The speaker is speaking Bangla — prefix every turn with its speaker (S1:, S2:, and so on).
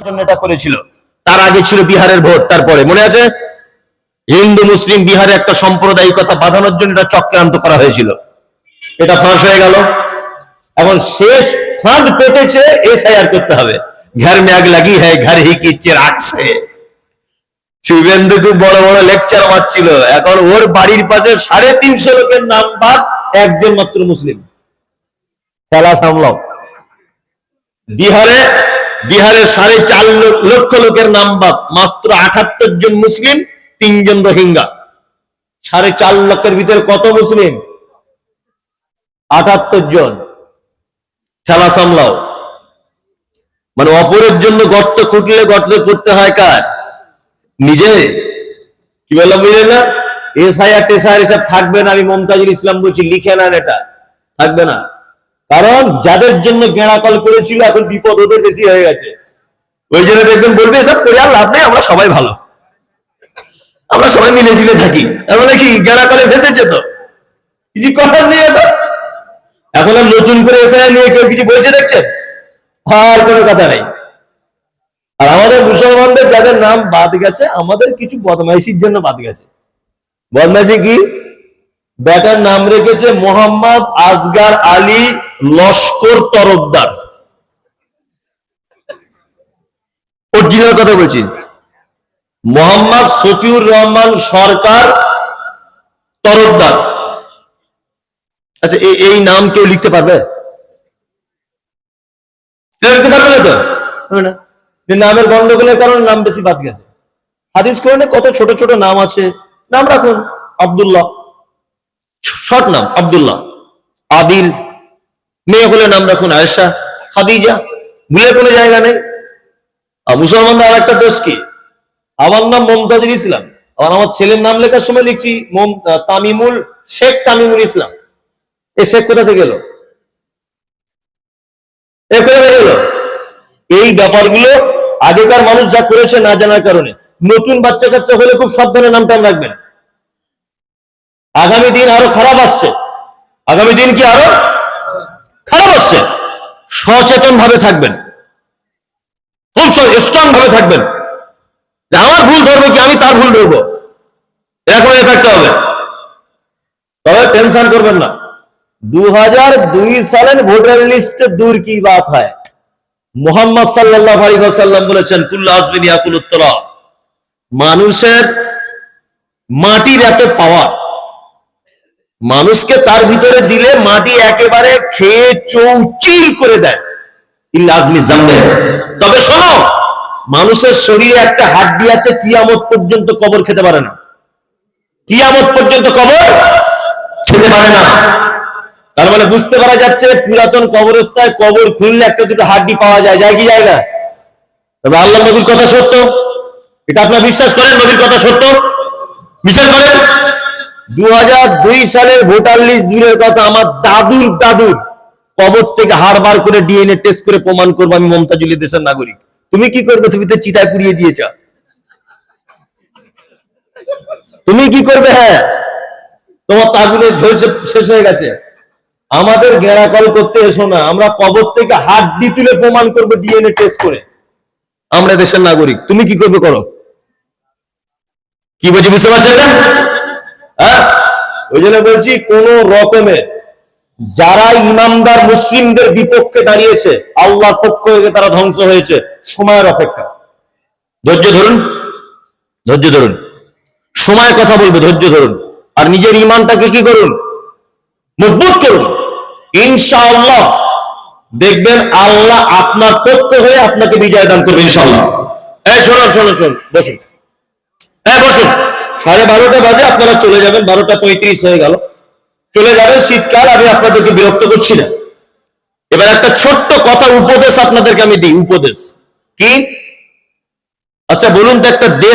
S1: জন্য এটা করেছিল। তার আগে ছিল বিহারের ভোট, তারপরে মনে আছে হিন্দু মুসলিম বিহারে একটা সাম্প্রদায়িকতা বাঁধানোর জন্য এটা চক্রান্ত করা হয়েছিল। এটা ফাঁস হয়ে গেল। এখন শেষ ফাঁদ পেতেছে এসআইআর করতে হবে। ঘর মে আগ লাগি হ্যায় ঘর হি কি চিরাগ সে। শুভেন্দু খুব বড় বড় লেকচার মারছিল, এখন ওর বাড়ির পাশে 350 লোকের নাম বাদ, একজন মাত্র মুসলিম। খেলা সামলাও। বিহারে 4.5 লক্ষ লোকের নাম বাদ, মাত্র 78 জন মুসলিম, 3 জন রোহিঙ্গা। 4.5 লক্ষের ভিতরে কত মুসলিম? 78 জন। খেলা সামলাও। মানে অপরের জন্য গর্ত খুঁটলে গর্ত করতে হয় কার? নিজে। কি বললাম বুঝলে না? এসআইআর টেসআইআর এসব থাকবে না। আমি মমতাজুল ইসলাম বলছি, লিখে নেন, এটা থাকবে না। কারণ যাদের জন্য গেঁড়াকল করেছিল এখন বিপদ ওদের বেশি হয়ে গেছে। ওই জন্য দেখবেন বলবে সব করে আর লাভ নেই, আমরা সবাই ভালো, আমরা সবাই মিলে ঝুলে থাকি। তাহলে কি গেঁড়াকলে ভেসেছে তো কিছু করার নেই। এটা এখন আর নতুন করে এসআইআর নিয়ে কেউ কিছু বলছে দেখছেন? আর কোনো কথা নেই। আর আমাদের মুসলমানদের যাদের নাম বাদ গেছে, আমাদের কিছু বদমাইশির জন্য বাদ গেছে। বদমাইশি কি? বেটার নাম রেখেছে মোহাম্মদ আসগার আলী লস্কর তরফদার। অরিজিনাল কথা বলছি, মোহাম্মদ শফিউর রহমান সরকার তরফদার। আচ্ছা, এই নাম কেউ লিখতে পারবে? লিখতে পারবে না তো? না, নামের গন্ডগোলের কারণে নাম বেশি বাদ গেছে। হাদিস কোরআনে কত ছোট ছোট নাম আছে, নাম রাখুন। আব্দুল্লাহ, শর্ট নাম আব্দুল্লাহ। আদিল, মেয়ে হলে নাম রাখুন আয়েশা, খাদিজা, ভুলে কোনো জায়গা নেই। আর মুসলমানদের আর একটা দোষ কি, আমার নাম মমতাজুল ইসলাম, আর আমার ছেলের নাম লেখার সময় লিখছি তামিমুল শেখ তামিমুল ইসলাম। এই শেখ কোথা থেকে এলো? এই ব্যাপারগুলো আগেকার মানুষ যা করেছে না জানার কারণে। নতুন বাচ্চা কাচ্চা হলে খুব সাবধানে নামটা রাখবেন। আগামী দিন আরো খারাপ আসছে। আগামী দিন কি আরো খারাপ আসছে। সচেতন ভাবে থাকবেন, খুব স্ট্রং ভাবে থাকবেন। আমার ভুল ধরবো কি আমি তার ভুল ধরবো, এরকম থাকতে হবে। তবে টেনশন করবেন না। 2002 সালের ভোটার লিস্ট দূর কি বাত হয়। মুহাম্মদ সাল্লাল্লাহু আলাইহি ওয়াসাল্লাম বলেছেন, কুল্লু আযমিন ইয়াকুলুত তুরাব। মানুষের মাটির এত পাওয়ার, মানুষকে তার ভিতরে দিলে মাটি একেবারে খেয়ে চৌচির করে দেয়। ইল্লা আযমি জামবে। তবে শোনো, মানুষের শরীরে একটা হাড্ডি আছে, কিয়ামত পর্যন্ত কবর খেতে পারে না। কিয়ামত পর্যন্ত কবর খেতে পারে না। তার মানে বুঝতে পারা যাচ্ছে পুরাতন কবরস্থায় কবর খুললে একটা দুটো হাড্ডি পাওয়া যায়, যায় কি যায় না? তবে আল্লাহ নবীর কথা সত্য, এটা আপনারা বিশ্বাস করেন? নবীর কথা সত্য বিশ্বাস করেন? 2002 সালের ভোটার লিস্ট দূরের কথা, আমার দাদুর কবর থেকে হাড় বার করে ডিএনএ টেস্ট করে প্রমাণ করবো আমি মমতাজুল দেশের নাগরিক। তুমি কি করবে? তুমি তো চিতায় পুড়িয়ে দিয়েছ। তুমি কি করবে? হ্যাঁ, তোমার তাগুলে ঝলসে শেষ হয়ে গেছে। আমাদের গেঁড়াকল করতে এসো না, আমরা কবর থেকে হাড্ডি তুলে প্রমাণ করবো ডিএনএ টেস্ট করে আমরা দেশের নাগরিক। তুমি কি করবে করো। কি বলছি বুঝতে পারছেন না? হ্যাঁ, ওই জন্য বলছি কোন রকমের যারা ইমানদার মুসলিমদের বিপক্ষে দাঁড়িয়েছে, আল্লাহর পক্ষ থেকে তারা ধ্বংস হয়েছে। সময়ের অপেক্ষা, ধৈর্য ধরুন, ধৈর্য ধরুন। সময় কথা বলবে, ধৈর্য ধরুন। আর নিজের ইমানটাকে কি করুন? মজবুত করুন। ইনশাআল্লাহ দেখবেন আল্লাহ আপনার পক্ষ হয়ে আপনাকে বিজয় দান করবে ইনশাআল্লাহ। এই শোনুন, বসুন, বসুন। 12:30 বাজে, আপনারা চলে যাবেন। 12:35 হয়ে গেল, চলে যাবেন। শীতকাল, আমি আপনাদেরকে বিরক্ত করছি না। এবার একটা ছোট্ট কথা উপদেশ আপনাদেরকে আমি দিই। উপদেশ কি? আচ্ছা বলুন তো, একটা দেশ